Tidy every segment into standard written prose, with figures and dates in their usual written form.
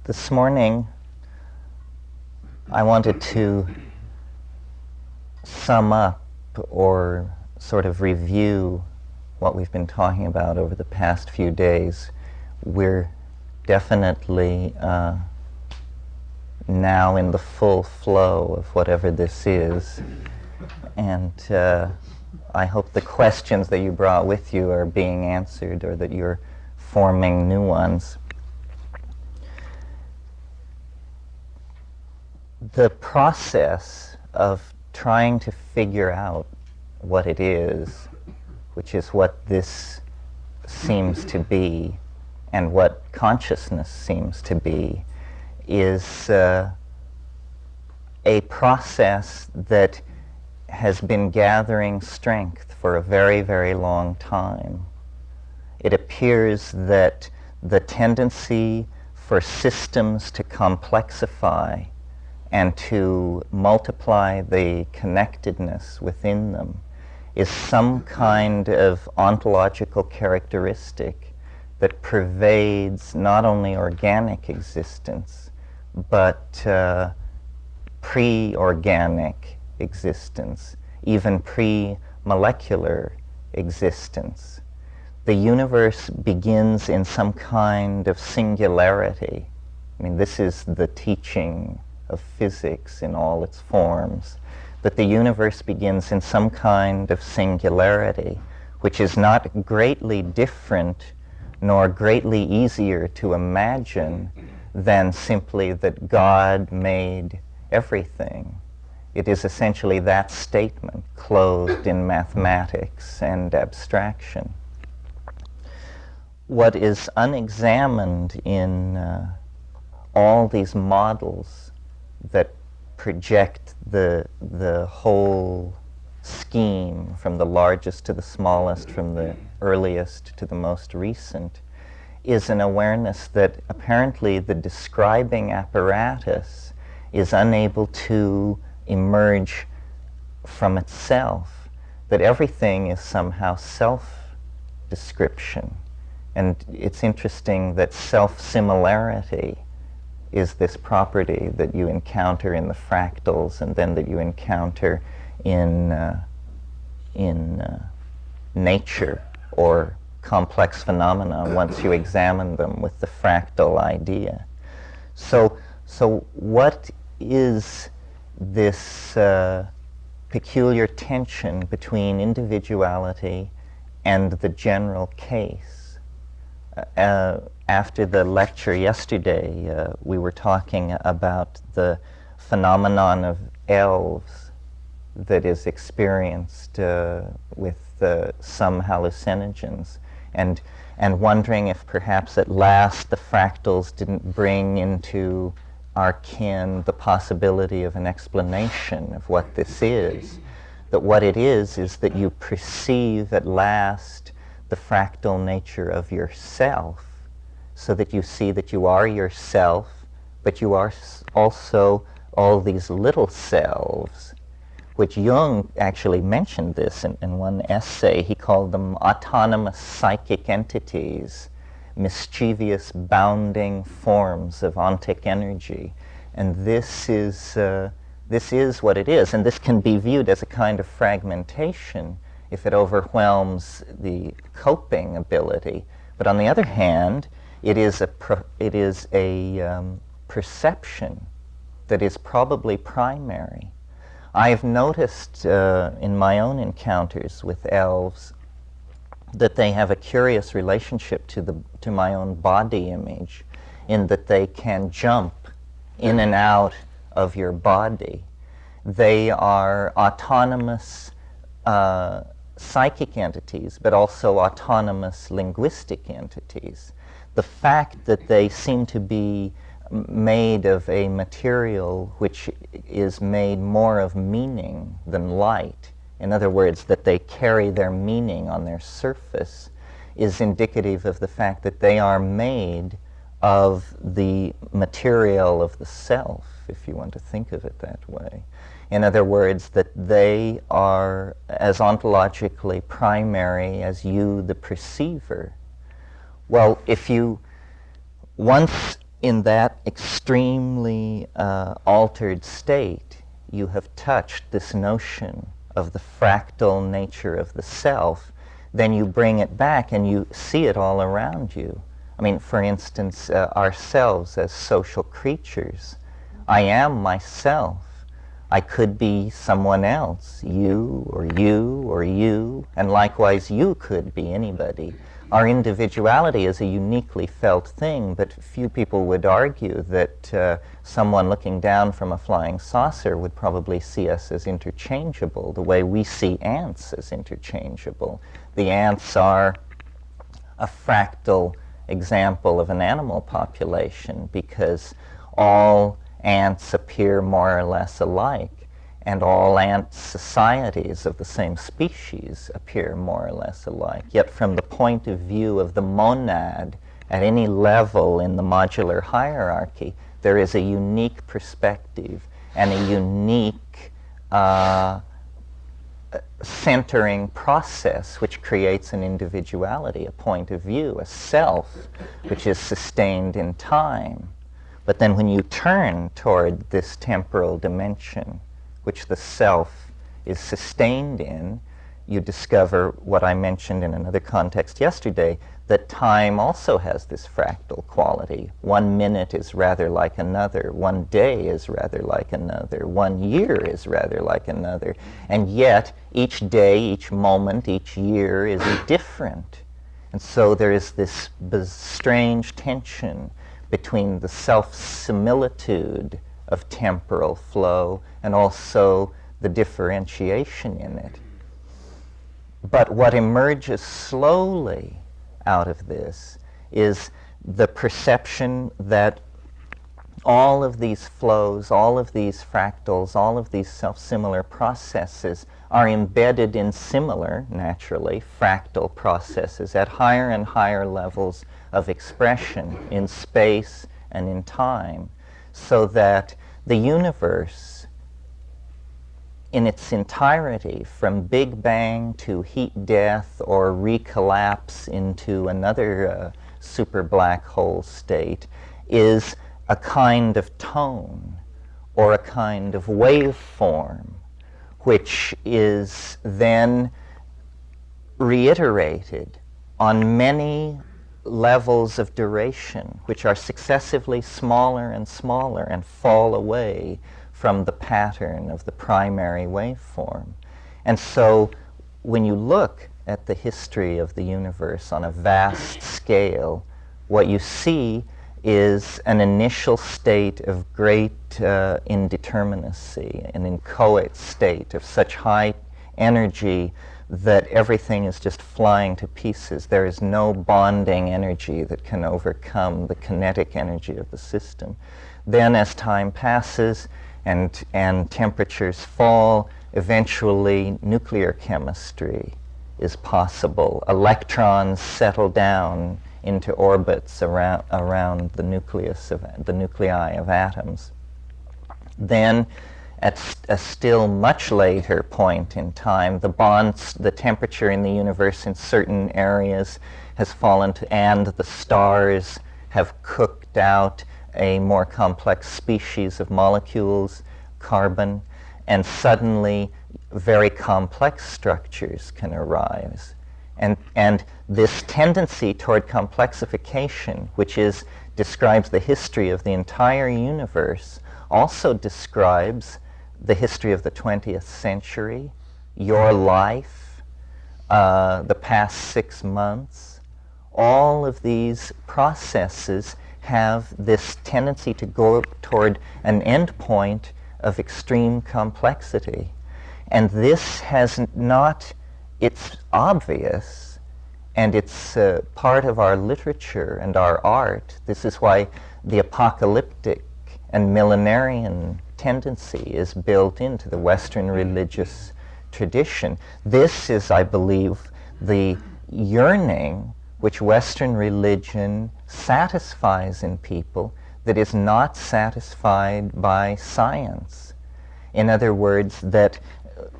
This morning, I wanted to sum up or sort of review what we've been talking about over the past few days. We're definitely now in the full flow of whatever this is, and I hope the questions that you brought with you are being answered, or that you're forming new ones. The process of trying to figure out what it is, which is what this seems to be and what consciousness seems to be, is a process that has been gathering strength for a very, very long time. It appears that the tendency for systems to complexify and to multiply the connectedness within them is some kind of ontological characteristic that pervades not only organic existence, but pre-organic existence, even pre-molecular existence. The universe begins in some kind of singularity. I mean, this is the teaching of physics in all its forms, that the universe begins in some kind of singularity, which is not greatly different nor greatly easier to imagine than simply that God made everything. It is essentially that statement, clothed in mathematics and abstraction. What is unexamined in all these models that project the whole scheme, from the largest to the smallest, from the earliest to the most recent, is an awareness that apparently the describing apparatus is unable to emerge from itself, that everything is somehow self-description. And it's interesting that self-similarity is this property that you encounter in the fractals, and then that you encounter in nature or complex phenomena once you examine them with the fractal idea. So what is this peculiar tension between individuality and the general case? After the lecture yesterday, we were talking about the phenomenon of elves that is experienced with some hallucinogens, and wondering if perhaps at last the fractals didn't bring into our ken the possibility of an explanation of what this is. That what it is that you perceive at last the fractal nature of yourself, so that you see that you are yourself, but you are also all these little selves, which Jung actually mentioned this in one essay. He called them autonomous psychic entities, mischievous bounding forms of ontic energy. And this is what it is, and this can be viewed as a kind of fragmentation if it overwhelms the coping ability. But on the other hand, it is a perception that is probably primary. I've noticed in my own encounters with elves that they have a curious relationship to my own body image, in that they can jump in and out of your body. They are autonomous psychic entities, but also autonomous linguistic entities. The fact that they seem to be made of a material which is made more of meaning than light, in other words, that they carry their meaning on their surface, is indicative of the fact that they are made of the material of the self, if you want to think of it that way. In other words, that they are as ontologically primary as you, the perceiver. Well, if you once in that extremely altered state, you have touched this notion of the fractal nature of the self, then you bring it back and you see it all around you. I mean, for instance, ourselves as social creatures. I am myself. I could be someone else, you or you or you, and likewise you could be anybody. Our individuality is a uniquely felt thing, but few people would argue that someone looking down from a flying saucer would probably see us as interchangeable, the way we see ants as interchangeable. The ants are a fractal example of an animal population because all ants appear more or less alike, and all ant societies of the same species appear more or less alike. Yet from the point of view of the monad, at any level in the modular hierarchy, there is a unique perspective and a unique centering process which creates an individuality, a point of view, a self, which is sustained in time. But then when you turn toward this temporal dimension, which the self is sustained in, you discover what I mentioned in another context yesterday, that time also has this fractal quality. 1 minute is rather like another, 1 day is rather like another, 1 year is rather like another, and yet each day, each moment, each year is different. And so there is this strange tension between the self-similitude of temporal flow and also the differentiation in it. But what emerges slowly out of this is the perception that all of these flows, all of these fractals, all of these self-similar processes are embedded in similar, naturally, fractal processes at higher and higher levels of expression in space and in time, so that the universe in its entirety, from Big Bang to heat death or recollapse into another super black hole state, is a kind of tone or a kind of waveform, which is then reiterated on many levels of duration, which are successively smaller and smaller and fall away from the pattern of the primary waveform. And so when you look at the history of the universe on a vast scale, what you see is an initial state of great indeterminacy, an inchoate state of such high energy that everything is just flying to pieces. There is no bonding energy that can overcome the kinetic energy of the system. Then as time passes and temperatures fall, eventually nuclear chemistry is possible. Electrons settle down into orbits around the nucleus of the nuclei of atoms. Then, at a still much later point in time, the temperature in the universe in certain areas has fallen to, and the stars have cooked out a more complex species of molecules, carbon, and suddenly very complex structures can arise. And this tendency toward complexification, which describes the history of the entire universe, also describes the history of the 20th century, your life, the past 6 months. All of these processes have this tendency to go toward an end point of extreme complexity. And this has not, it's obvious, and it's part of our literature and our art. This is why the apocalyptic and millenarian tendency is built into the Western religious tradition. This is, I believe, the yearning which Western religion satisfies in people that is not satisfied by science. In other words, that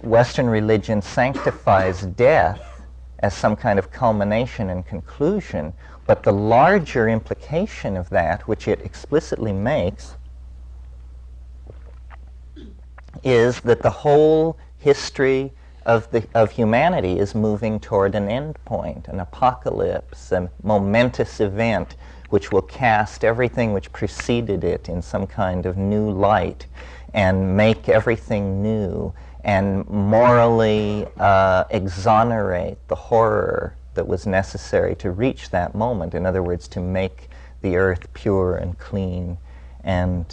Western religion sanctifies death as some kind of culmination and conclusion, but the larger implication of that, which it explicitly makes, is that the whole history of humanity is moving toward an end point, an apocalypse, a momentous event which will cast everything which preceded it in some kind of new light and make everything new and morally exonerate the horror that was necessary to reach that moment. In other words, to make the earth pure and clean and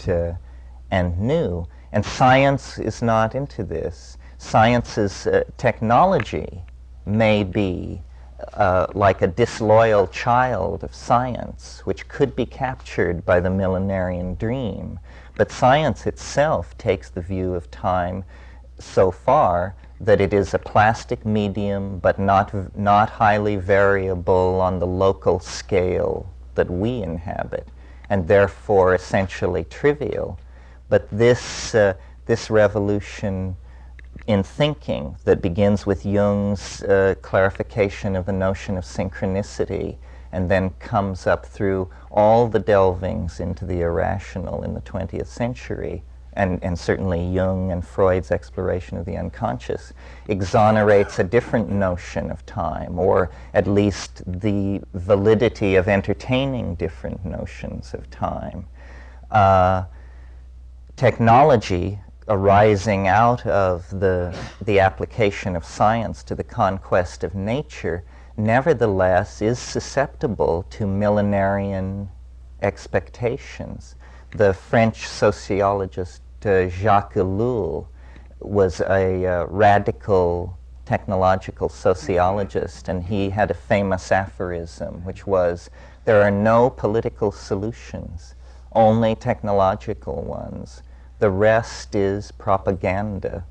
new. And science is not into this. Science's technology may be like a disloyal child of science, which could be captured by the millenarian dream. But science itself takes the view of time so far that it is a plastic medium, but not highly variable on the local scale that we inhabit, and therefore essentially trivial. But this revolution in thinking that begins with Jung's clarification of the notion of synchronicity and then comes up through all the delvings into the irrational in the 20th century, and certainly Jung and Freud's exploration of the unconscious, exonerates a different notion of time, or at least the validity of entertaining different notions of time. Technology arising out of the application of science to the conquest of nature nevertheless is susceptible to millenarian expectations. The French sociologist Jacques Ellul was a radical technological sociologist, and he had a famous aphorism, which was, "There are no political solutions, only technological ones. The rest is propaganda."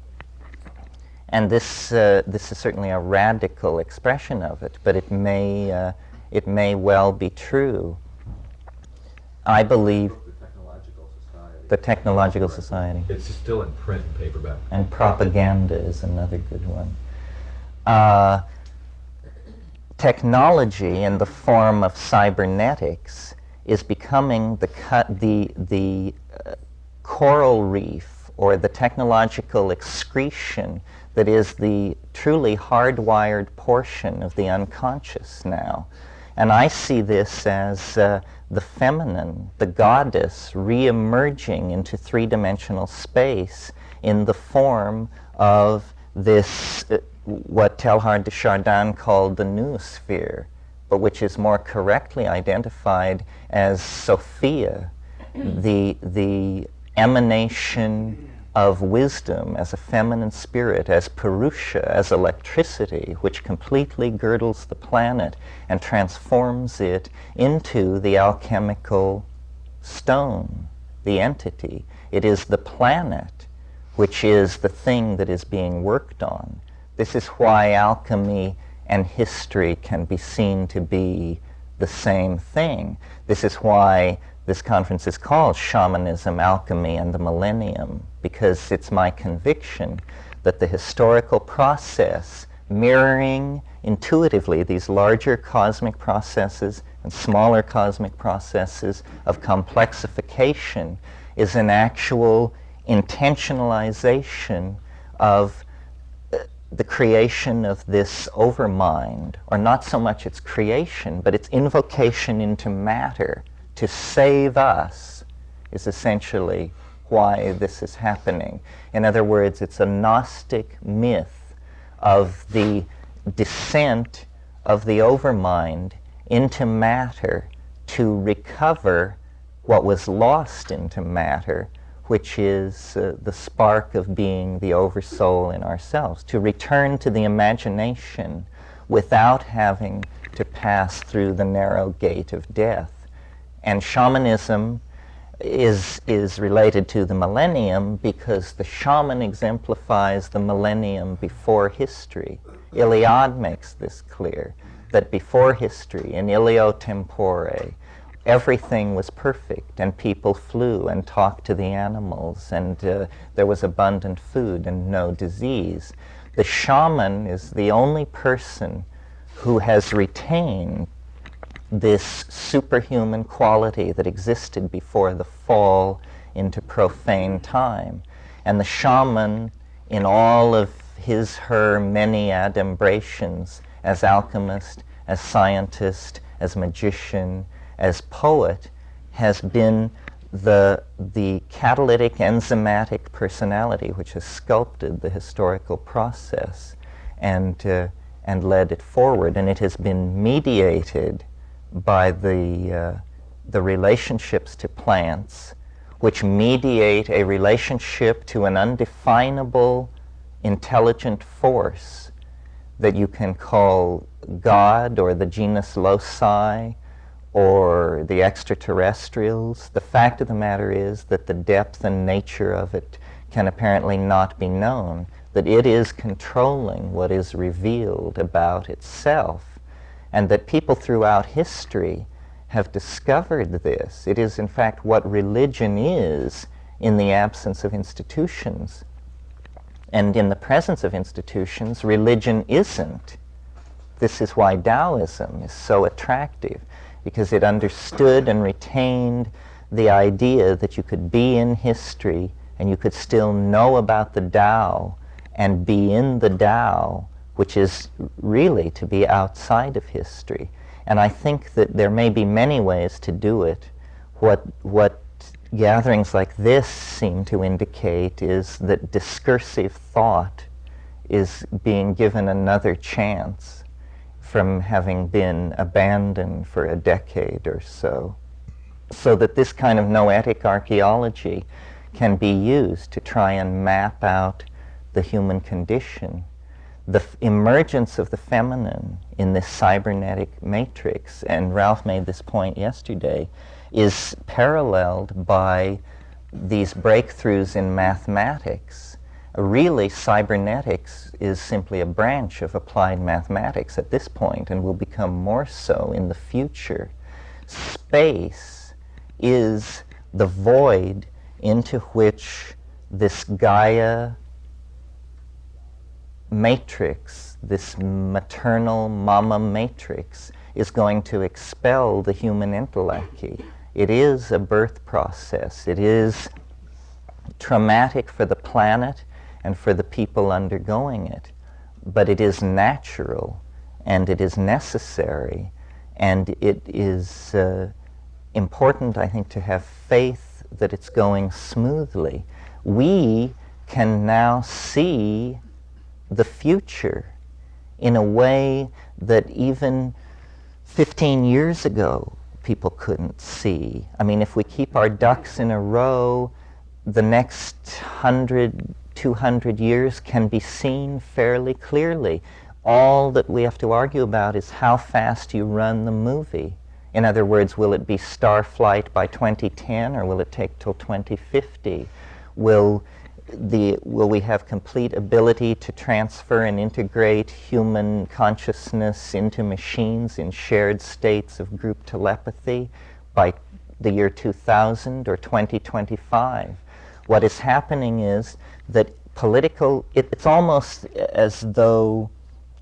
And this is certainly a radical expression of it, but it may well be true. I believe the Technological Society. It's still in print and paperback. And propaganda is another good one. Technology in the form of cybernetics is becoming the coral reef, or the technological excretion that is the truly hardwired portion of the unconscious now. And I see this as the feminine, the goddess, re-emerging into three-dimensional space in the form of this, what Teilhard de Chardin called the noosphere, but which is more correctly identified as Sophia, the emanation of wisdom as a feminine spirit, as Purusha, as electricity, which completely girdles the planet and transforms it into the alchemical stone, the entity. It is the planet which is the thing that is being worked on. This is why alchemy and history can be seen to be the same thing. This is why this conference is called Shamanism, Alchemy, and the Millennium, because it's my conviction that the historical process, mirroring intuitively these larger cosmic processes and smaller cosmic processes of complexification, is an actual intentionalization of the creation of this overmind, or not so much its creation, but its invocation into matter to save us, is essentially why this is happening. In other words, it's a Gnostic myth of the descent of the overmind into matter to recover what was lost into matter, which is the spark of being the oversoul in ourselves, to return to the imagination without having to pass through the narrow gate of death. And shamanism is related to the millennium because the shaman exemplifies the millennium before history. Iliad makes this clear, that before history, in ilio tempore, everything was perfect, and people flew and talked to the animals, and there was abundant food and no disease. The shaman is the only person who has retained this superhuman quality that existed before the fall into profane time. And the shaman, in all of his, her many adumbrations as alchemist, as scientist, as magician, as poet, has been the catalytic enzymatic personality which has sculpted the historical process and led it forward. And it has been mediated by the relationships to plants, which mediate a relationship to an undefinable intelligent force that you can call God or the genus loci or the extraterrestrials. The fact of the matter is that the depth and nature of it can apparently not be known, that it is controlling what is revealed about itself, and that people throughout history have discovered this. It is in fact what religion is in the absence of institutions. And in the presence of institutions, religion isn't. This is why Taoism is so attractive, because it understood and retained the idea that you could be in history and you could still know about the Tao and be in the Tao, which is really to be outside of history. And I think that there may be many ways to do it. What gatherings like this seem to indicate is that discursive thought is being given another chance from having been abandoned for a decade or so. So that this kind of noetic archaeology can be used to try and map out the human condition. The emergence of the feminine in this cybernetic matrix, and Ralph made this point yesterday, is paralleled by these breakthroughs in mathematics. Really, cybernetics is simply a branch of applied mathematics at this point and will become more so in the future. Space is the void into which this Gaia matrix, this maternal mama matrix, is going to expel the human intellect. It is a birth process. It is traumatic for the planet and for the people undergoing it, but it is natural and it is necessary, and it is important, I think, to have faith that it's going smoothly. We can now see the future in a way that even 15 years ago people couldn't see. I mean, if we keep our ducks in a row, the next 100, 200 years can be seen fairly clearly. All that we have to argue about is how fast you run the movie. In other words, will it be Starflight by 2010 or will it take till 2050? Will we have complete ability to transfer and integrate human consciousness into machines in shared states of group telepathy by the year 2000 or 2025? What is happening is that it's almost as though,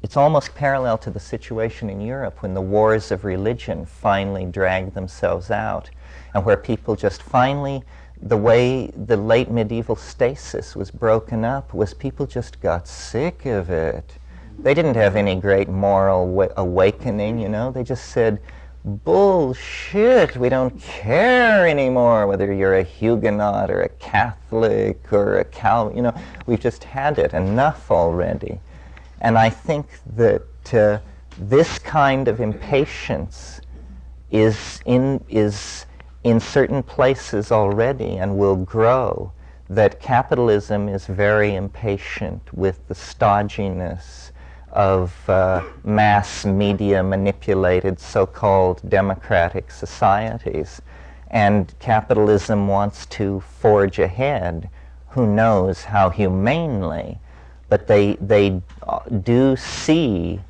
it's almost parallel to the situation in Europe when the wars of religion finally dragged themselves out, and where people just finally, the way the late medieval stasis was broken up was people just got sick of it. They didn't have any great moral awakening, you know. They just said, bullshit, we don't care anymore whether you're a Huguenot or a Catholic or a Calvin, you know. We've just had it, enough already. And I think that this kind of impatience is in certain places already and will grow, that capitalism is very impatient with the stodginess of mass media manipulated so-called democratic societies. And capitalism wants to forge ahead, who knows how humanely, but they do see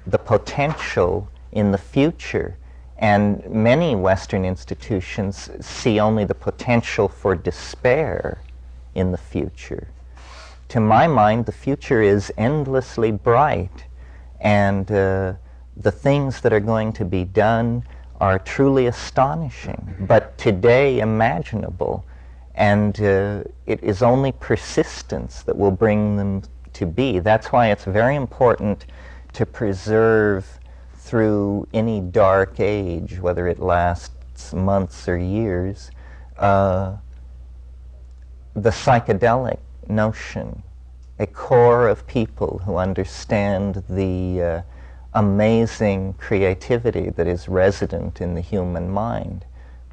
the potential in the future. And many Western institutions see only the potential for despair in the future. To my mind, the future is endlessly bright, and the things that are going to be done are truly astonishing, but today imaginable, and it is only persistence that will bring them to be. That's why it's very important to preserve through any dark age, whether it lasts months or years, the psychedelic notion, a core of people who understand the amazing creativity that is resident in the human mind,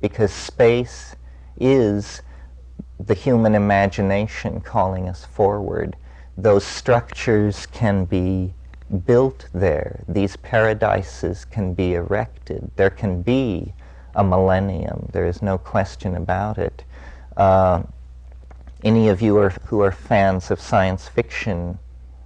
because space is the human imagination calling us forward. Those structures can be built there. These paradises can be erected. There can be a millennium. There is no question about it. Any of you who are fans of science fiction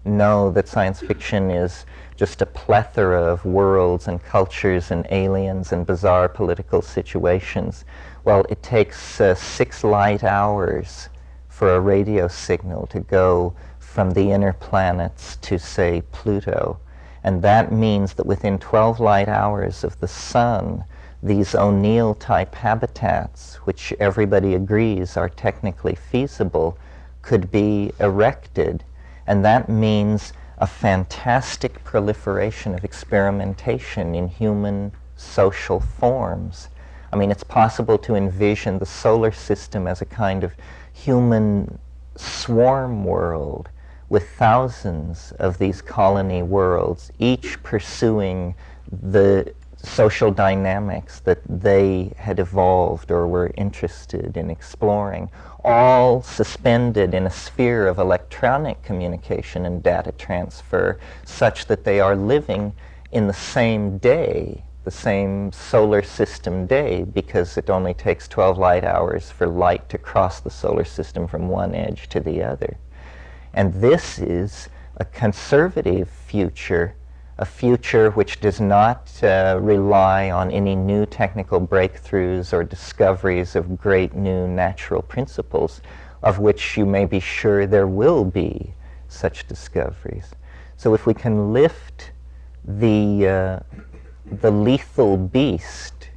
know that science fiction is just a plethora of worlds and cultures and aliens and bizarre political situations. Well, it takes 6 light hours for a radio signal to go from the inner planets to, say, Pluto. And that means that within 12 light hours of the sun, these O'Neill-type habitats, which everybody agrees are technically feasible, could be erected. And that means a fantastic proliferation of experimentation in human social forms. I mean, it's possible to envision the solar system as a kind of human swarm world with thousands of these colony worlds, each pursuing the social dynamics that they had evolved or were interested in exploring, all suspended in a sphere of electronic communication and data transfer, such that they are living in the same day, the same solar system day, because it only takes 12 light hours for light to cross the solar system from one edge to the other. And this is a conservative future, a future which does not rely on any new technical breakthroughs or discoveries of great new natural principles, of which you may be sure there will be such discoveries. So if we can lift the lethal beast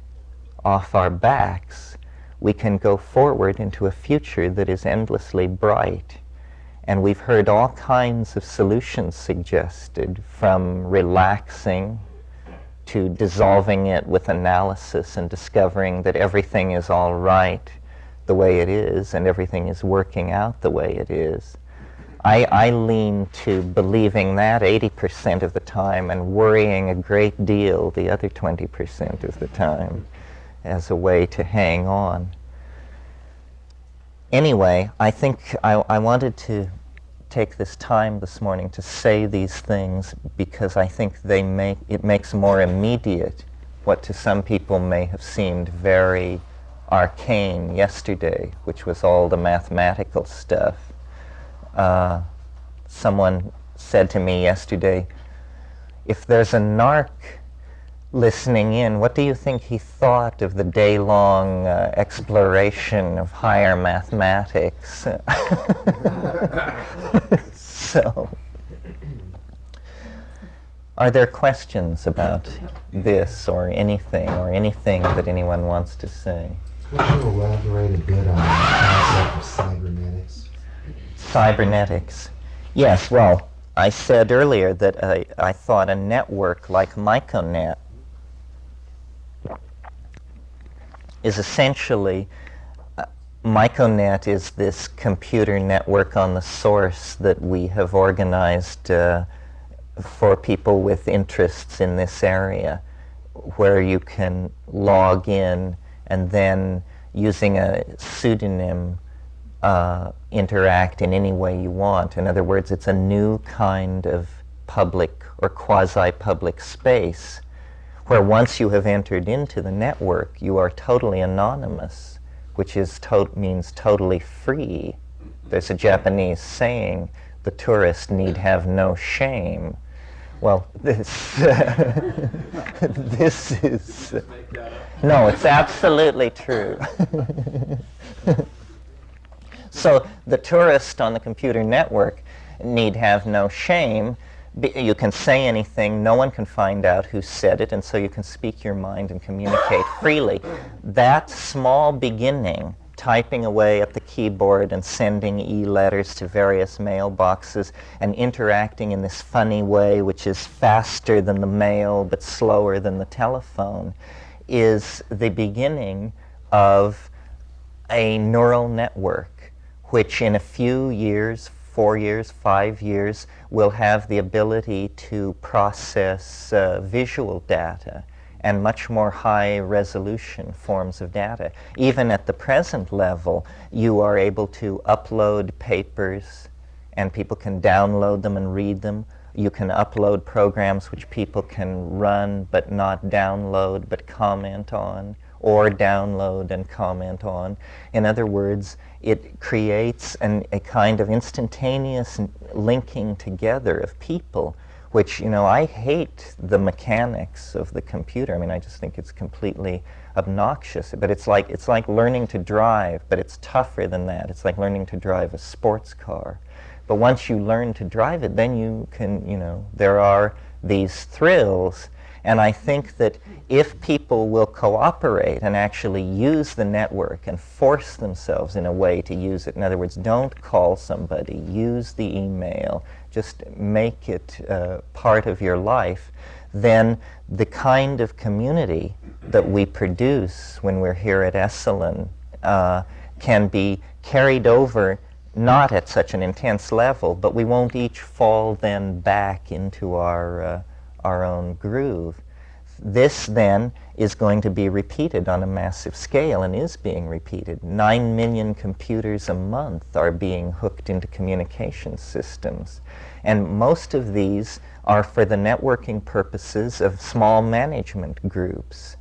off our backs, we can go forward into a future that is endlessly bright. And we've heard all kinds of solutions suggested, from relaxing to dissolving it with analysis and discovering that everything is all right the way it is and everything is working out the way it is. I lean to believing that 80% of the time and worrying a great deal the other 20% of the time as a way to hang on. Anyway, I think I wanted to take this time this morning to say these things because I think it makes more immediate what to some people may have seemed very arcane yesterday, which was all the mathematical stuff. Someone said to me yesterday, if there's a narc listening in, what do you think he thought of the day-long exploration of higher mathematics? So, are there questions about this or anything that anyone wants to say? Could you elaborate a bit on the concept of cybernetics? Cybernetics. Yes, well, I said earlier that I thought a network like MicroNet is essentially, MicroNet is this computer network on the source that we have organized for people with interests in this area, where you can log in and then, using a pseudonym, interact in any way you want. In other words, it's a new kind of public or quasi-public space where once you have entered into the network, you are totally anonymous, which means totally free. There's a Japanese saying, the tourist need have no shame. Well, this is... No, it's absolutely true. So the tourist on the computer network need have no shame You can say anything, no one can find out who said it, and so you can speak your mind and communicate freely. That small beginning, typing away at the keyboard and sending e-letters to various mailboxes and interacting in this funny way, which is faster than the mail but slower than the telephone, is the beginning of a neural network, which in a few years, 4 years, 5 years, will have the ability to process visual data and much more high-resolution forms of data. Even at the present level, you are able to upload papers, and people can download them and read them. You can upload programs which people can run but not download but comment on, or download and comment on. In other words, it creates a kind of instantaneous linking together of people, which, I hate the mechanics of the computer. I mean, I just think it's completely obnoxious. But it's like learning to drive, but it's tougher than that. It's like learning to drive a sports car. But once you learn to drive it, then you can, there are these thrills. And I think that if people will cooperate and actually use the network and force themselves in a way to use it, in other words, don't call somebody, use the email, just make it part of your life, then the kind of community that we produce when we're here at Esalen can be carried over, not at such an intense level, but we won't each fall then back into our own groove. This then is going to be repeated on a massive scale and is being repeated. 9 million computers a month are being hooked into communication systems. And most of these are for the networking purposes of small management groups.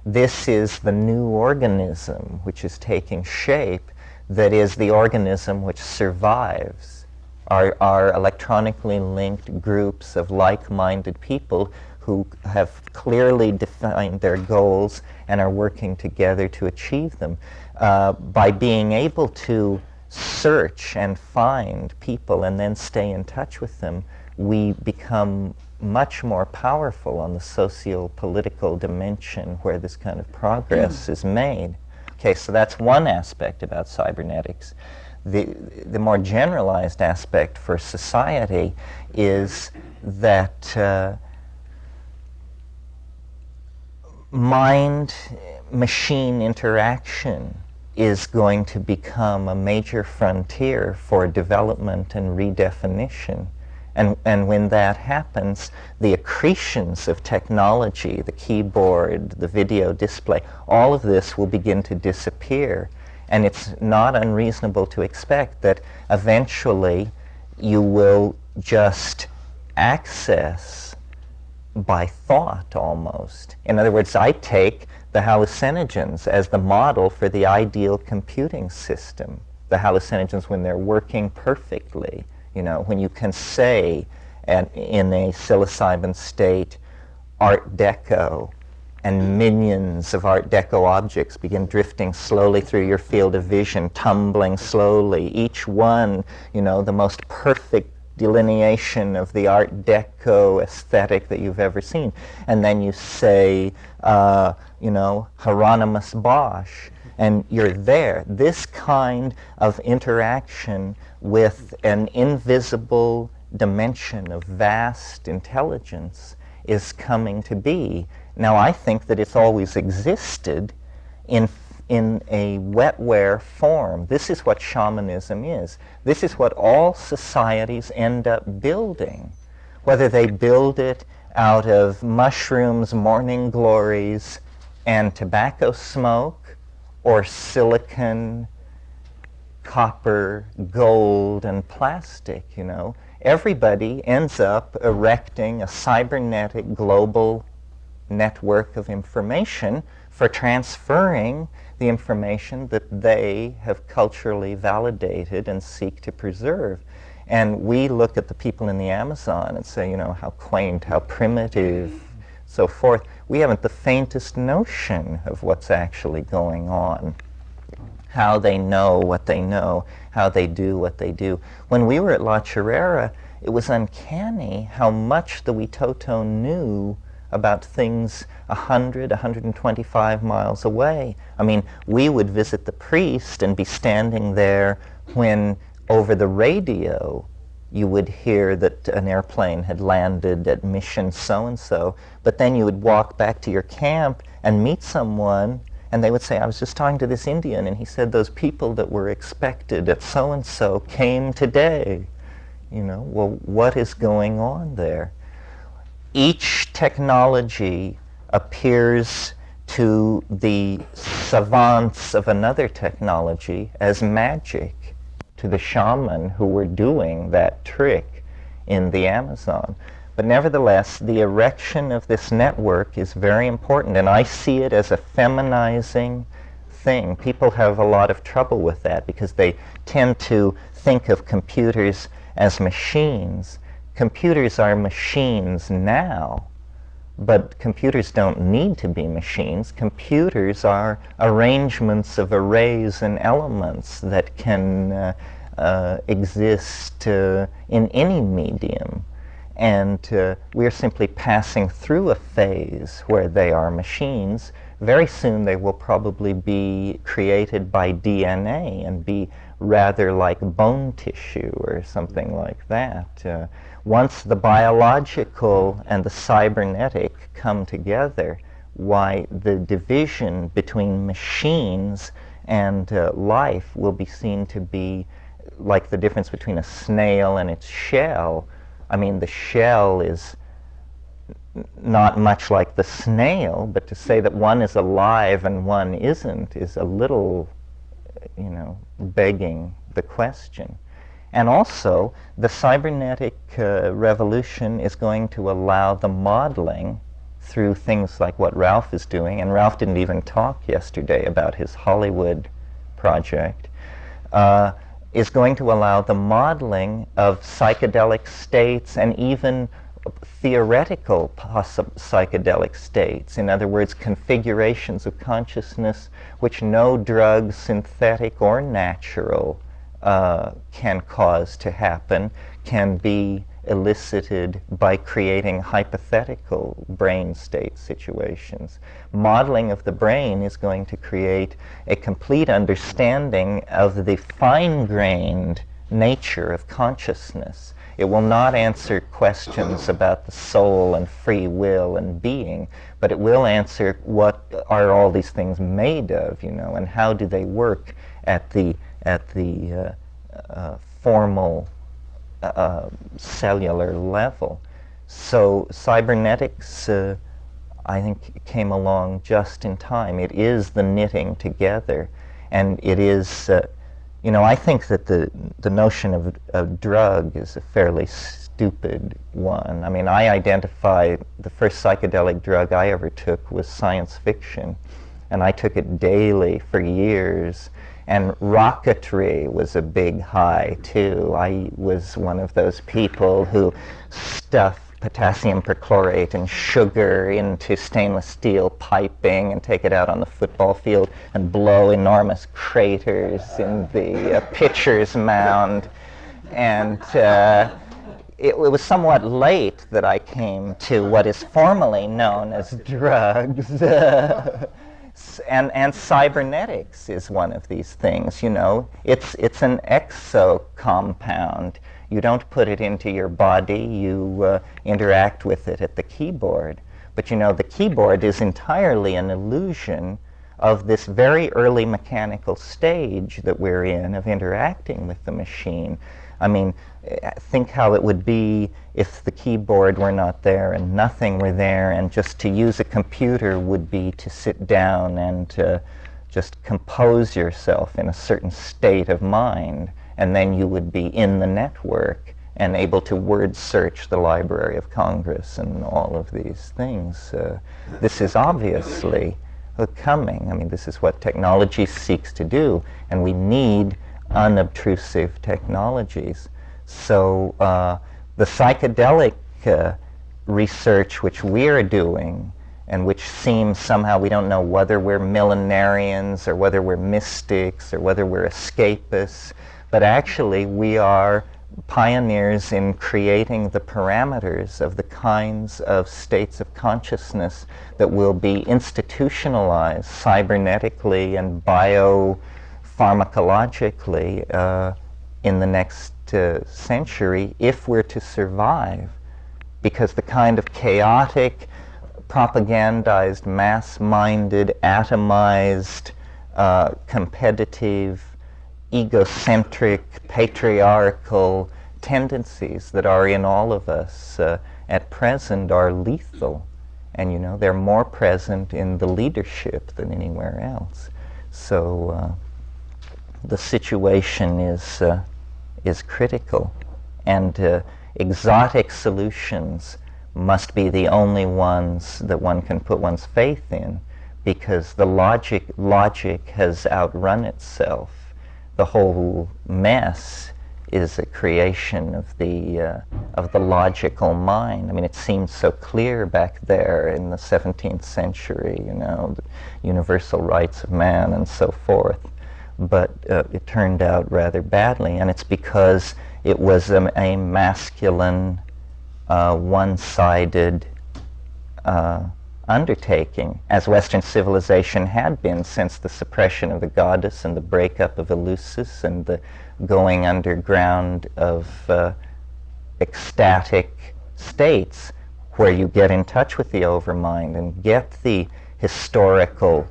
This is the new organism which is taking shape, that is the organism which survives. Are electronically linked groups of like-minded people who have clearly defined their goals and are working together to achieve them. By being able to search and find people and then stay in touch with them, we become much more powerful on the socio-political dimension where this kind of progress is made. Okay, so that's one aspect about cybernetics. The more generalized aspect for society is that mind-machine interaction is going to become a major frontier for development and redefinition. And when that happens, the accretions of technology, the keyboard, the video display, all of this will begin to disappear. And it's not unreasonable to expect that eventually you will just access by thought almost. In other words, I take the hallucinogens as the model for the ideal computing system. The hallucinogens when they're working perfectly, when you can say in a psilocybin state, Art Deco, and millions of Art Deco objects begin drifting slowly through your field of vision, tumbling slowly, each one, the most perfect delineation of the Art Deco aesthetic that you've ever seen. And then you say, Hieronymus Bosch, and you're there. This kind of interaction with an invisible dimension of vast intelligence is coming to be. Now, I think that it's always existed in a wetware form. This is what shamanism is. This is what all societies end up building, whether they build it out of mushrooms, morning glories, and tobacco smoke, or silicon, copper, gold, and plastic, Everybody ends up erecting a cybernetic global network of information for transferring the information that they have culturally validated and seek to preserve. And we look at the people in the Amazon and say, how quaint, how primitive, so forth. We haven't the faintest notion of what's actually going on, how they know what they know, how they do what they do. When we were at La Chirera, it was uncanny how much the Witoto knew about things 100, 125 miles away. I mean, we would visit the priest and be standing there when over the radio you would hear that an airplane had landed at mission so-and-so, but then you would walk back to your camp and meet someone, and they would say, I was just talking to this Indian, and he said those people that were expected at so-and-so came today. You know, well, what is going on there? Each technology appears to the savants of another technology as magic, to the shaman who were doing that trick in the Amazon. But nevertheless, the erection of this network is very important, and I see it as a feminizing thing. People have a lot of trouble with that because they tend to think of computers as machines. Computers are machines now, but computers don't need to be machines. Computers are arrangements of arrays and elements that can exist in any medium. And we're simply passing through a phase where they are machines. Very soon they will probably be created by DNA and be rather like bone tissue or something like that. Once the biological and the cybernetic come together, why the division between machines and life will be seen to be like the difference between a snail and its shell. I mean, the shell is not much like the snail, but to say that one is alive and one isn't is a little, begging the question. And also, the cybernetic revolution is going to allow the modeling through things like what Ralph is doing, and Ralph didn't even talk yesterday about his Hollywood project, is going to allow the modeling of psychedelic states and even theoretical psychedelic states. In other words, configurations of consciousness which no drug, synthetic or natural, can cause to happen, can be elicited by creating hypothetical brain state situations. Modeling of the brain is going to create a complete understanding of the fine-grained nature of consciousness. It will not answer questions about the soul and free will and being, but it will answer what are all these things made of, and how do they work at the formal cellular level. So cybernetics, I think, came along just in time. It is the knitting together, and it is, I think that the notion of a drug is a fairly stupid one. I mean, I identify the first psychedelic drug I ever took was science fiction, and I took it daily for years. And rocketry was a big high, too. I was one of those people who stuffed potassium perchlorate and sugar into stainless steel piping and take it out on the football field and blow enormous craters in the pitcher's mound. And it was somewhat late that I came to what is formally known as drugs. And cybernetics is one of these things, It's an exo-compound. You don't put it into your body, you interact with it at the keyboard. But the keyboard is entirely an illusion of this very early mechanical stage that we're in of interacting with the machine. I mean, think how it would be if the keyboard were not there and nothing were there, and just to use a computer would be to sit down and to just compose yourself in a certain state of mind, and then you would be in the network and able to word search the Library of Congress and all of these things. This is obviously coming. I mean, this is what technology seeks to do, and we need unobtrusive technologies. So the psychedelic research which we're doing, and which seems somehow, we don't know whether we're millenarians or whether we're mystics or whether we're escapists, but actually we are pioneers in creating the parameters of the kinds of states of consciousness that will be institutionalized cybernetically and biopharmacologically in the next century if we're to survive. Because the kind of chaotic, propagandized, mass-minded, atomized, competitive, egocentric, patriarchal tendencies that are in all of us at present are lethal. And they're more present in the leadership than anywhere else. So the situation is critical. And exotic solutions must be the only ones that one can put one's faith in, because the logic has outrun itself. The whole mess is a creation of the logical mind. I mean, it seemed so clear back there in the 17th century, the universal rights of man and so forth. But it turned out rather badly, and it's because it was a masculine, one-sided undertaking, as Western civilization had been since the suppression of the goddess and the breakup of Eleusis and the going underground of ecstatic states where you get in touch with the overmind and get the historical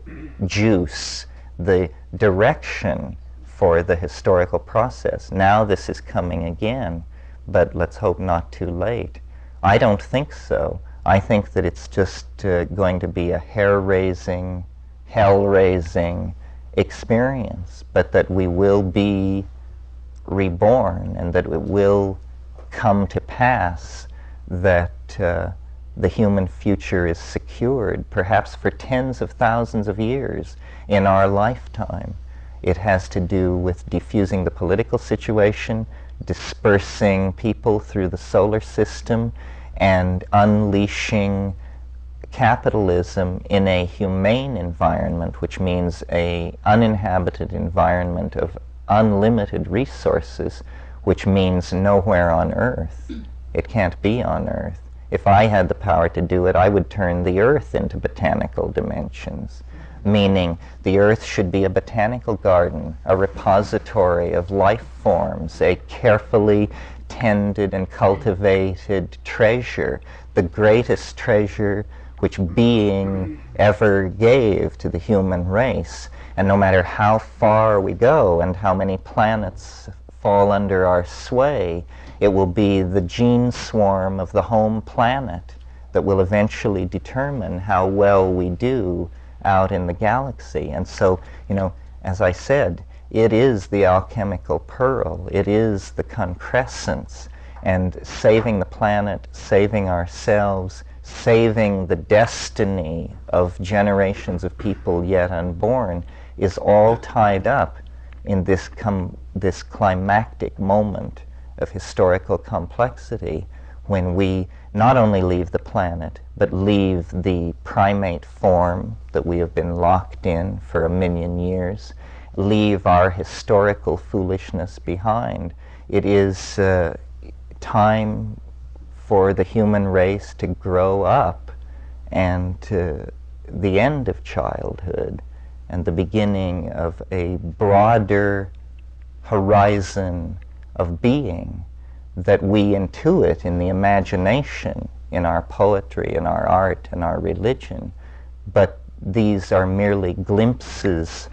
juice, the direction for the historical process. Now this is coming again, but let's hope not too late. I don't think so. I think that it's just going to be a hair-raising, hell-raising experience, but that we will be reborn and that it will come to pass that the human future is secured, perhaps for tens of thousands of years in our lifetime. It has to do with diffusing the political situation, dispersing people through the solar system, and unleashing capitalism in a humane environment, which means an uninhabited environment of unlimited resources, which means nowhere on Earth. It can't be on Earth. If I had the power to do it, I would turn the Earth into botanical dimensions, meaning the Earth should be a botanical garden, a repository of life forms, a carefully tended and cultivated treasure, the greatest treasure which being ever gave to the human race. And no matter how far we go and how many planets fall under our sway, it will be the gene swarm of the home planet that will eventually determine how well we do out in the galaxy. And so, as I said, it is the alchemical pearl. It is the concrescence. And saving the planet, saving ourselves, saving the destiny of generations of people yet unborn is all tied up in this climactic moment of historical complexity when we not only leave the planet, but leave the primate form that we have been locked in for 1,000,000 years, leave our historical foolishness behind. It is time for the human race to grow up and to the end of childhood and the beginning of a broader horizon of being that we intuit in the imagination, in our poetry, in our art, and our religion. But these are merely glimpses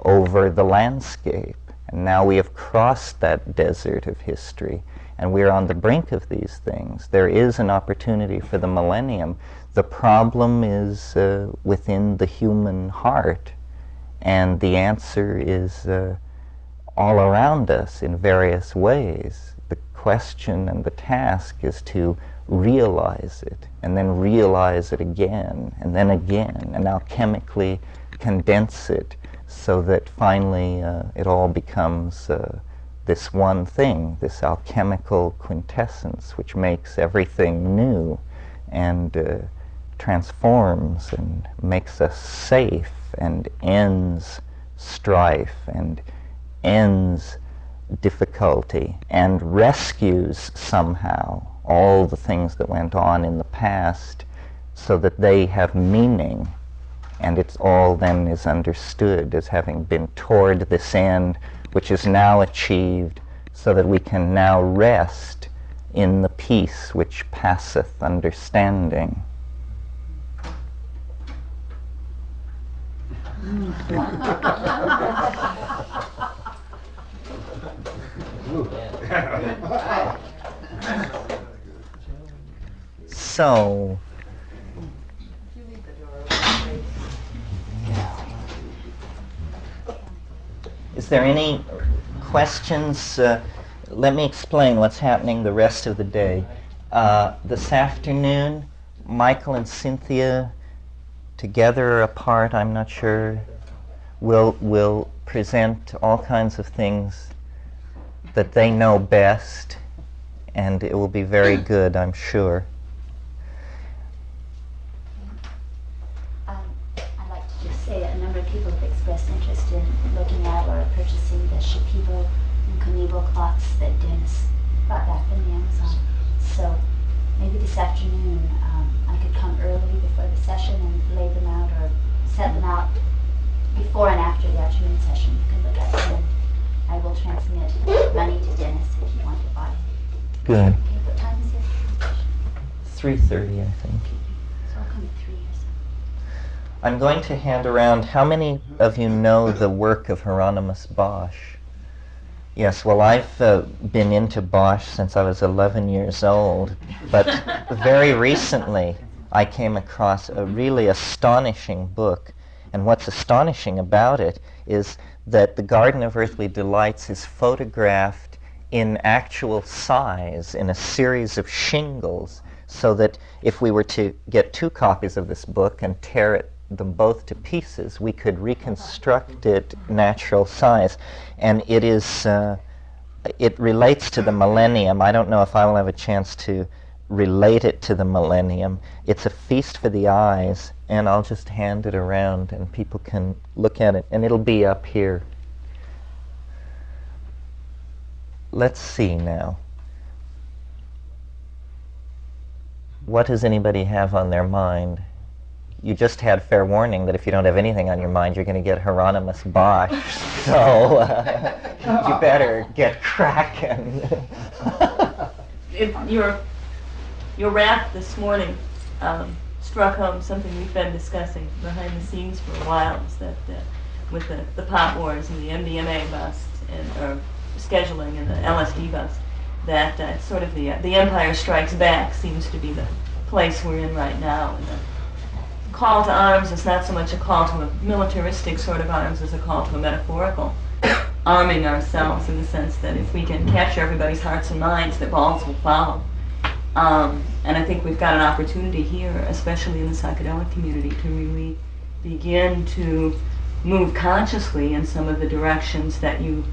over the landscape. And now we have crossed that desert of history, and we are on the brink of these things. There is an opportunity for the millennium. The problem is within the human heart, and the answer is all around us in various ways. The question and the task is to realize it, and then realize it again, and then again, and alchemically condense it so that finally it all becomes this one thing, this alchemical quintessence which makes everything new and transforms and makes us safe and ends strife and ends difficulty and rescues somehow all the things that went on in the past so that they have meaning, and it's all then is understood as having been toward this end, which is now achieved, so that we can now rest in the peace which passeth understanding. So, is there any questions? Let me explain what's happening the rest of the day. This afternoon, Michael and Cynthia, together or apart, I'm not sure, will present all kinds of things that they know best, and it will be very good, I'm sure. I'd like to just say a number of people have expressed interest in looking at or purchasing the Shipibo and Konibo clocks that Dennis brought back from the Amazon. So maybe this afternoon I could come early before the session and lay them out or set them out before and after the afternoon session. You can look at them, and I will transmit money to Dennis if you want to buy it. Good. Okay, what time is it? 3:30, I think. So I'll come at 3 or so. I'm going to hand around, how many of you know the work of Hieronymus Bosch? Yes, well, I've been into Bosch since I was 11 years old, but very recently I came across a really astonishing book, and what's astonishing about it is that the Garden of Earthly Delights is photographed in actual size in a series of shingles, so that if we were to get 2 copies of this book and tear them both to pieces, we could reconstruct it natural size. And it is, it relates to the millennium. I don't know if I will have a chance to relate it to the millennium. It's a feast for the eyes, and I'll just hand it around and people can look at it, and it'll be up here. Let's see now. What does anybody have on their mind? You just had fair warning that if you don't have anything on your mind, you're going to get Hieronymus Bosch. So you better get cracking. Your rap this morning struck home something we've been discussing behind the scenes for a while, is that with the pot wars and the MDMA bust and scheduling and the LSD bust, that sort of the Empire Strikes Back seems to be the place we're in right now. And the call to arms is not so much a call to a militaristic sort of arms as a call to a metaphorical arming ourselves, in the sense that if we can capture everybody's hearts and minds, that balls will follow. And I think we've got an opportunity here, especially in the psychedelic community, to really begin to move consciously in some of the directions that you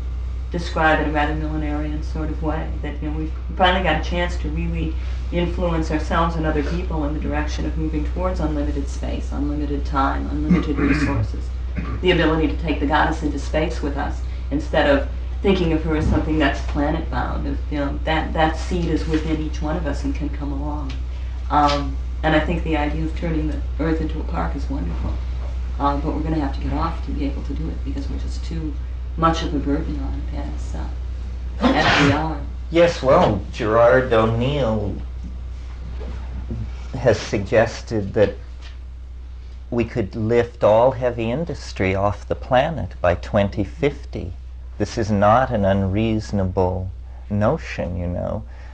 describe in a rather millenarian sort of way. That, we've finally got a chance to really influence ourselves and other people in the direction of moving towards unlimited space, unlimited time, unlimited resources. The ability to take the goddess into space with us, instead of thinking of her as something that's planet-bound. That seed is within each one of us and can come along. And I think the idea of turning the Earth into a park is wonderful. But we're going to have to get off to be able to do it, because we're just too much of a burden on it as we are. Yes, well, Gerard O'Neill has suggested that we could lift all heavy industry off the planet by 2050. This is not an unreasonable notion,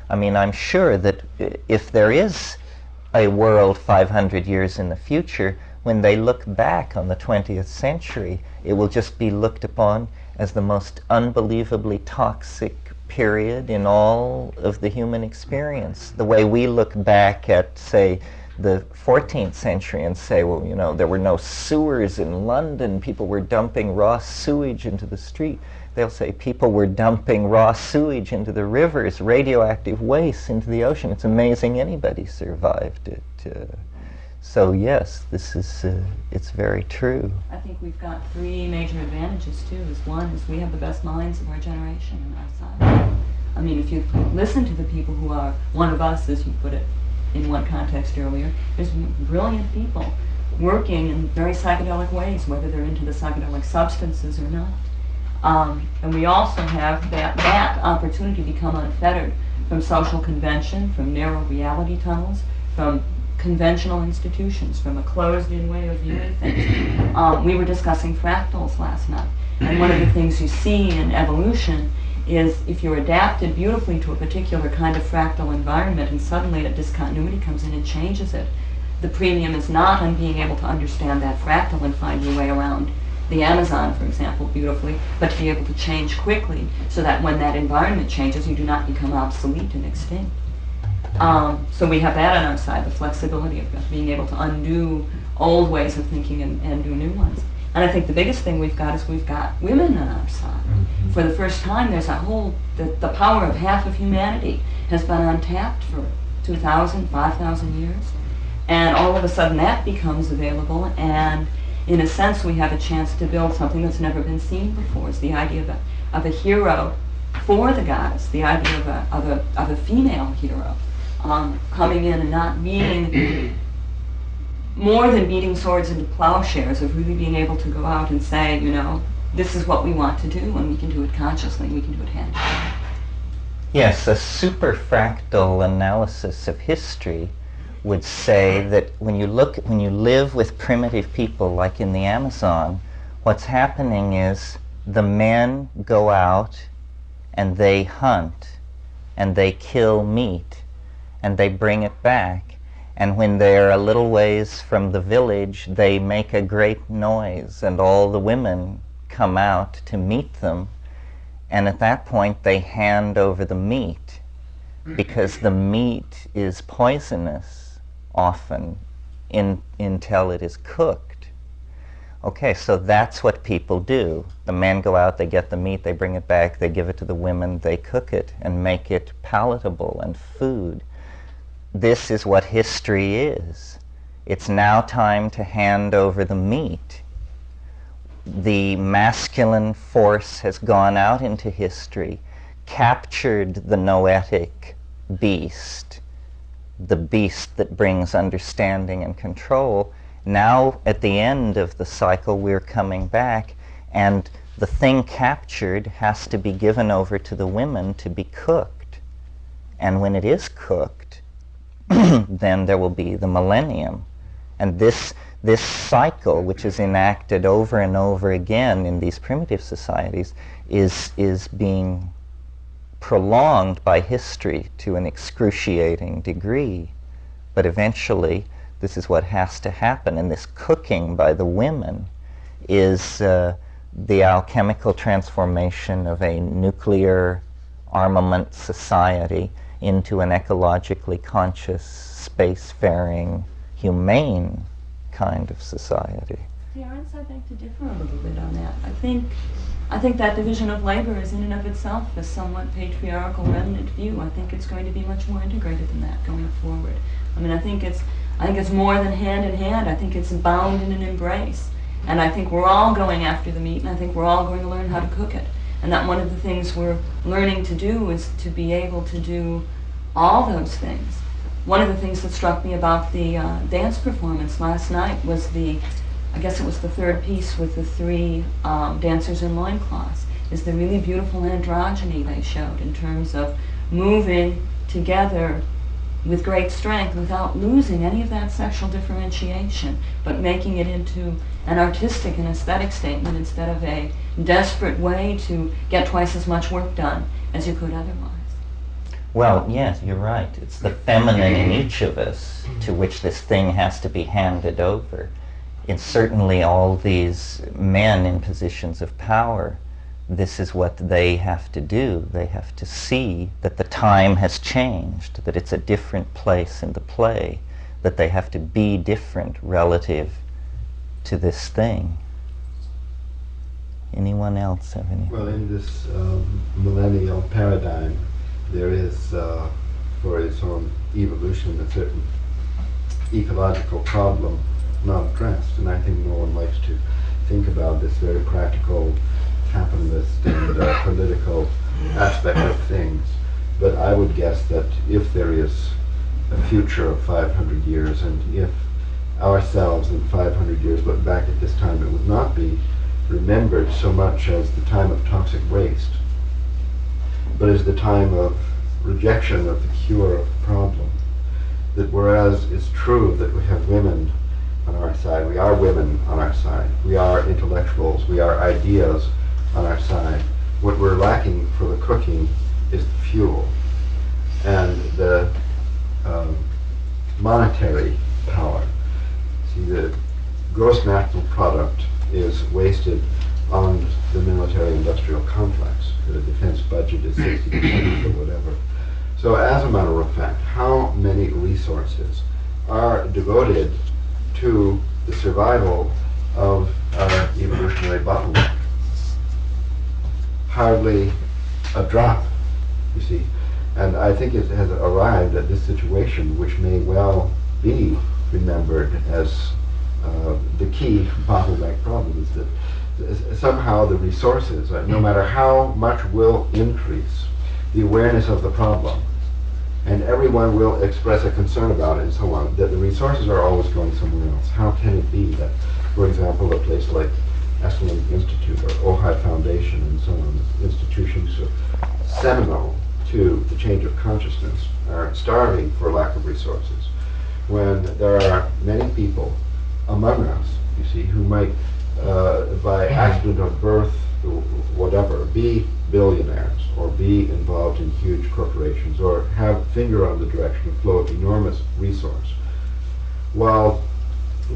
I mean, I'm sure that if there is a world 500 years in the future, when they look back on the 20th century, it will just be looked upon as the most unbelievably toxic period in all of the human experience. The way we look back at, say, the 14th century and say, well, there were no sewers in London, people were dumping raw sewage into the street. They'll say people were dumping raw sewage into the rivers, radioactive waste into the ocean. It's amazing anybody survived it. So yes, this is, it's very true. I think we've got three major advantages too. One is we have the best minds of our generation in our side. I mean, if you listen to the people who are one of us, as you put it in one context earlier, there's brilliant people working in very psychedelic ways, whether they're into the psychedelic substances or not. And we also have that opportunity to become unfettered from social convention, from narrow reality tunnels, from conventional institutions, from a closed-in way of viewing things. We were discussing fractals last night, and one of the things you see in evolution is if you're adapted beautifully to a particular kind of fractal environment and suddenly a discontinuity comes in and changes it, the premium is not on being able to understand that fractal and find your way around the Amazon, for example, beautifully, but to be able to change quickly so that when that environment changes, you do not become obsolete and extinct. So we have that on our side, the flexibility of being able to undo old ways of thinking and do new ones. And I think the biggest thing we've got is we've got women on our side. Mm-hmm. For the first time, there's a whole, the power of half of humanity has been untapped for 2,000, 5,000 years. And all of a sudden that becomes available, and in a sense we have a chance to build something that's never been seen before. It's the idea of a hero for the goddess, the idea of a female hero coming in and not being more than beating swords into plowshares, of really being able to go out and say, you know, this is what we want to do, and we can do it consciously, we can do it hand in hand. Yes, a superfractal analysis of history would say that when you live with primitive people like in the Amazon, what's happening is the men go out and they hunt and they kill meat and they bring it back. And when they're a little ways from the village, they make a great noise, and all the women come out to meet them. And at that point, they hand over the meat, because the meat is poisonous, often, until it is cooked. Okay, so that's what people do. The men go out, they get the meat, they bring it back, they give it to the women, they cook it and make it palatable and food. This is what history is. It's now time to hand over the meat. The masculine force has gone out into history, captured the noetic beast, the beast that brings understanding and control. Now, at the end of the cycle, we're coming back, and the thing captured has to be given over to the women to be cooked. And when it is cooked, then there will be the millennium. And this cycle, which is enacted over and over again in these primitive societies, is being prolonged by history to an excruciating degree. But eventually, this is what has to happen. And this cooking by the women is the alchemical transformation of a nuclear armament society into an ecologically conscious, spacefaring, humane kind of society. Terence, I beg to differ a little bit on that. I think that division of labor is in and of itself a somewhat patriarchal remnant view. I think it's going to be much more integrated than that going forward. I mean, I think it's more than hand in hand. I think it's bound in an embrace. And I think we're all going after the meat, and I think we're all going to learn how to cook it. And that one of the things we're learning to do is to be able to do all those things. One of the things that struck me about the dance performance last night was I guess it was the third piece with the three dancers in loincloths, is the really beautiful androgyny they showed in terms of moving together with great strength without losing any of that sexual differentiation, but making it into an artistic and aesthetic statement instead of a desperate way to get twice as much work done as you could otherwise. Well, yes, you're right. It's the feminine in each of us to which this thing has to be handed over. It's certainly all these men in positions of power. This is what they have to do. They have to see that the time has changed, that it's a different place in the play, that they have to be different relative to this thing. Anyone else have any? Well, in this millennial paradigm, there is, for its own evolution, a certain ecological problem not addressed. And I think no one likes to think about this very practical capitalist and political aspect of things. But I would guess that if there is a future of 500 years, and if ourselves in 500 years look back at this time, it would not be remembered so much as the time of toxic waste, but as the time of rejection of the cure of the problem. That whereas it's true that we have women on our side, we are women on our side, we are intellectuals, we are ideas on our side, what we're lacking for the cooking is the fuel and the monetary power. See, the gross national product is wasted on the military-industrial complex. The defense budget is 60% or whatever. So as a matter of fact, how many resources are devoted to the survival of our evolutionary bottleneck? Hardly a drop, you see. And I think it has arrived at this situation, which may well be remembered as the key bottleneck problem, is that somehow the resources, no matter how much will increase the awareness of the problem, and everyone will express a concern about it and so on, that the resources are always going somewhere else. How can it be that, for example, a place like Esalen Institute or Ojai Foundation and so on, institutions seminal to the change of consciousness, are starving for lack of resources, when there are many people among us, you see, who might, by accident of birth, whatever, be billionaires, or be involved in huge corporations, or have finger on the direction of flow of enormous resource, while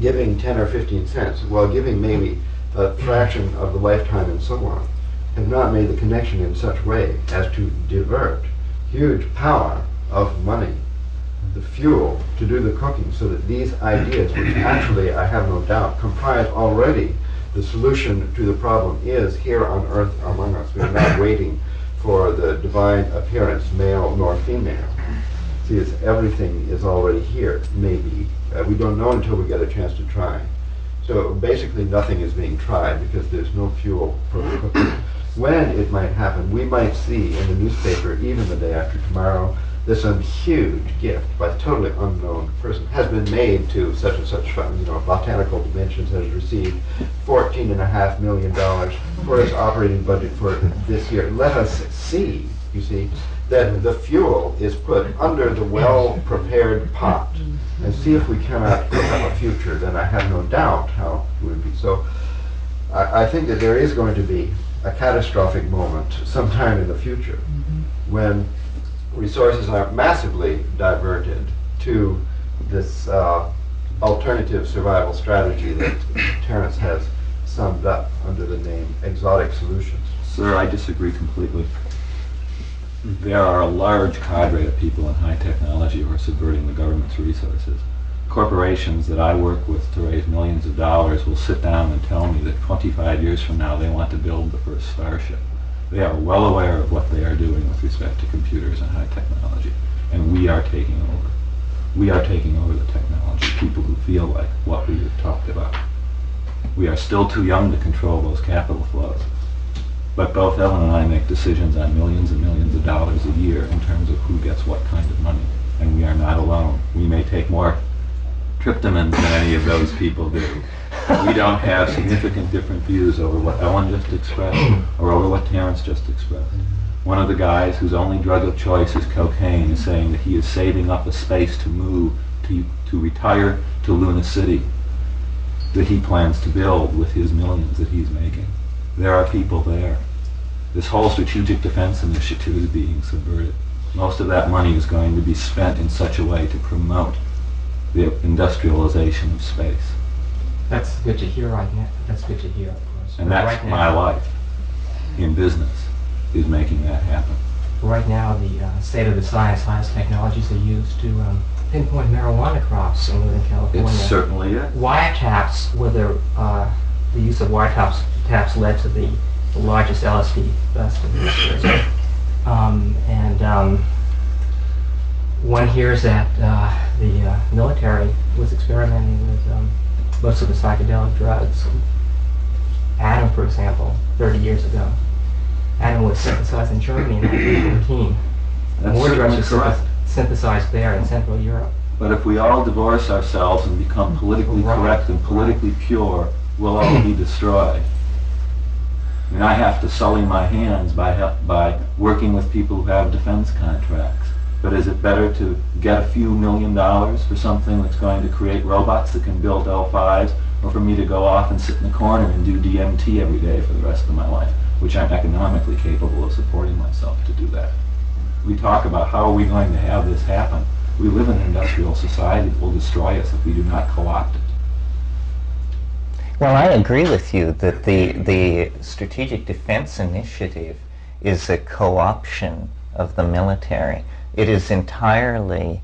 giving 10 or 15 cents, while giving maybe a fraction of the lifetime and so on, have not made the connection in such way as to divert huge power of money, the fuel to do the cooking, so that these ideas, which actually, I have no doubt, comprise already the solution to the problem, is here on earth among us. We are not waiting for the divine appearance, male nor female. See, everything is already here, maybe. We don't know until we get a chance to try. So basically nothing is being tried because there's no fuel for the cooking. When it might happen, we might see in the newspaper, even the day after tomorrow, that some huge gift by a totally unknown person has been made to such and such, Botanical Dimensions has received $14.5 million for its operating budget for this year. Let us see, you see, that the fuel is put under the well-prepared pot, and see if we cannot cook up a future. Then I have no doubt how it would be. So I think that there is going to be a catastrophic moment sometime in the future when resources are massively diverted to this alternative survival strategy that Terence has summed up under the name exotic solutions. Sir, I disagree completely. There are a large cadre of people in high technology who are subverting the government's resources. Corporations that I work with to raise millions of dollars will sit down and tell me that 25 years from now they want to build the first starship. They are well aware of what they are doing with respect to computers and high technology, and we are taking over. We are taking over the technology, people who feel like what we have talked about. We are still too young to control those capital flows. But both Ellen and I make decisions on millions and millions of dollars a year in terms of who gets what kind of money, and we are not alone. We may take more tryptamines than any of those people do. We don't have significant different views over what Ellen just expressed or over what Terence just expressed. One of the guys whose only drug of choice is cocaine is saying that he is saving up a space to move, to retire to Luna City, that he plans to build with his millions that he's making. There are people there. This whole strategic defense initiative is being subverted. Most of that money is going to be spent in such a way to promote the industrialization of space. That's good to hear right now. That's good to hear, of course. And that's right now, my life in business, is making that happen. Right now, the state of the science, highest technologies are used to pinpoint marijuana crops in Northern California. It certainly is. Wiretaps, where the use of wiretaps led to the largest LSD bust in history. one hears that the military was experimenting with most of the psychedelic drugs. Adam, for example, 30 years ago. Adam was synthesized in Germany in 1914. That's More drugs certainly were correct. synthesized there in Central Europe. But if we all divorce ourselves and become politically Right. correct and politically pure, we'll all be destroyed. I mean, I have to sully my hands by working with people who have defense contracts. But is it better to get a few $1 million for something that's going to create robots that can build L5s, or for me to go off and sit in the corner and do DMT every day for the rest of my life, which I'm economically capable of supporting myself to do that? We talk about how are we going to have this happen. We live in an industrial society that will destroy us if we do not co-opt it. Well, I agree with you that the Strategic Defense Initiative is a co-option of the military. It is entirely,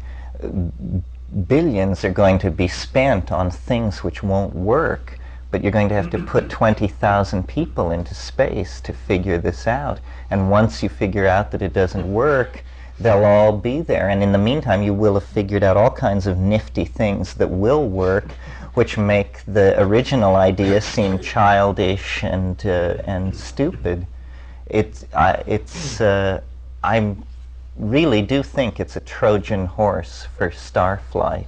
billions are going to be spent on things which won't work, but you're going to have to put 20,000 people into space to figure this out. And once you figure out that it doesn't work, they'll all be there. And in the meantime, you will have figured out all kinds of nifty things that will work, which make the original idea seem childish and stupid. I really do think it's a Trojan horse for Starflight.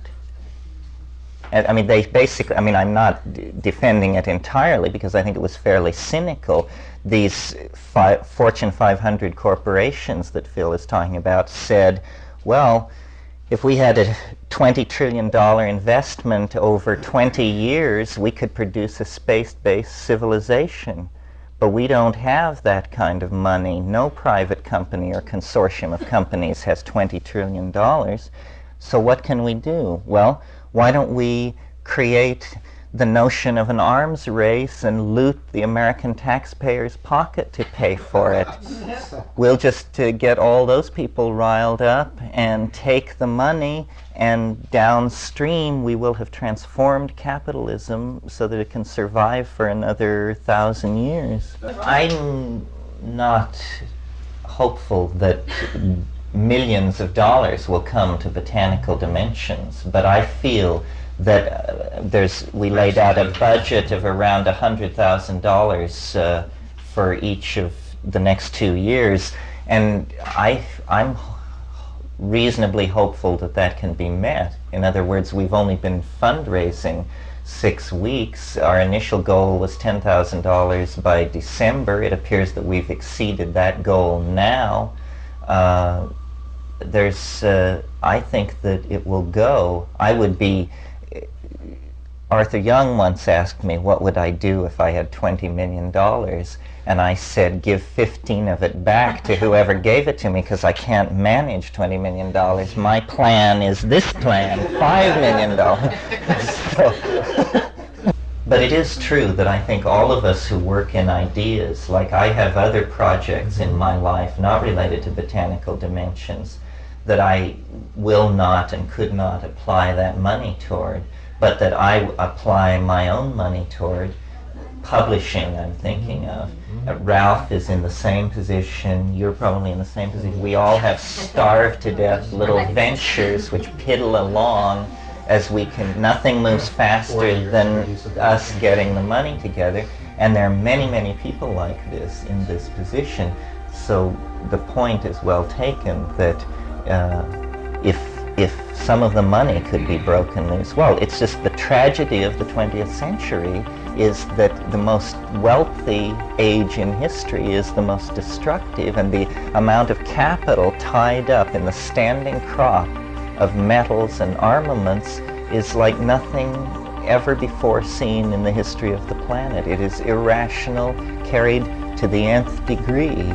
And, I mean, they basically, I mean, I'm not defending it entirely because I think it was fairly cynical. These Fortune 500 corporations that Phil is talking about said, well, if we had a $20 trillion investment over 20 years, we could produce a space-based civilization. But we don't have that kind of money. No private company or consortium of companies has $20 trillion. So what can we do? Well, why don't we create the notion of an arms race and loot the American taxpayer's pocket to pay for it? We'll just get all those people riled up and take the money, and downstream we will have transformed capitalism so that it can survive for another 1,000 years. I'm not hopeful that millions of dollars will come to Botanical Dimensions, but I feel that we laid out a budget of around $100,000 for each of the next 2 years, and I'm reasonably hopeful that that can be met. In other words, we've only been fundraising 6 weeks. Our initial goal was $10,000 by December. It appears that we've exceeded that goal now. I think that it will go. Arthur Young once asked me, what would I do if I had $20 million? And I said, give 15 of it back to whoever gave it to me, because I can't manage $20 million. My plan is this plan, $5 million. But it is true that I think all of us who work in ideas, like I have other projects in my life not related to Botanical Dimensions, that I will not and could not apply that money toward, but that I apply my own money toward. Publishing, I'm thinking of. Ralph is in the same position. You're probably in the same position. We all have starved to death little ventures which piddle along as we can. Nothing moves faster than us getting the money together. And there are many, many people like this in this position. So the point is well taken that if some of the money could be broken loose, well, it's just the tragedy of the 20th century is that the most wealthy age in history is the most destructive, and the amount of capital tied up in the standing crop of metals and armaments is like nothing ever before seen in the history of the planet. It is irrational, carried to the nth degree.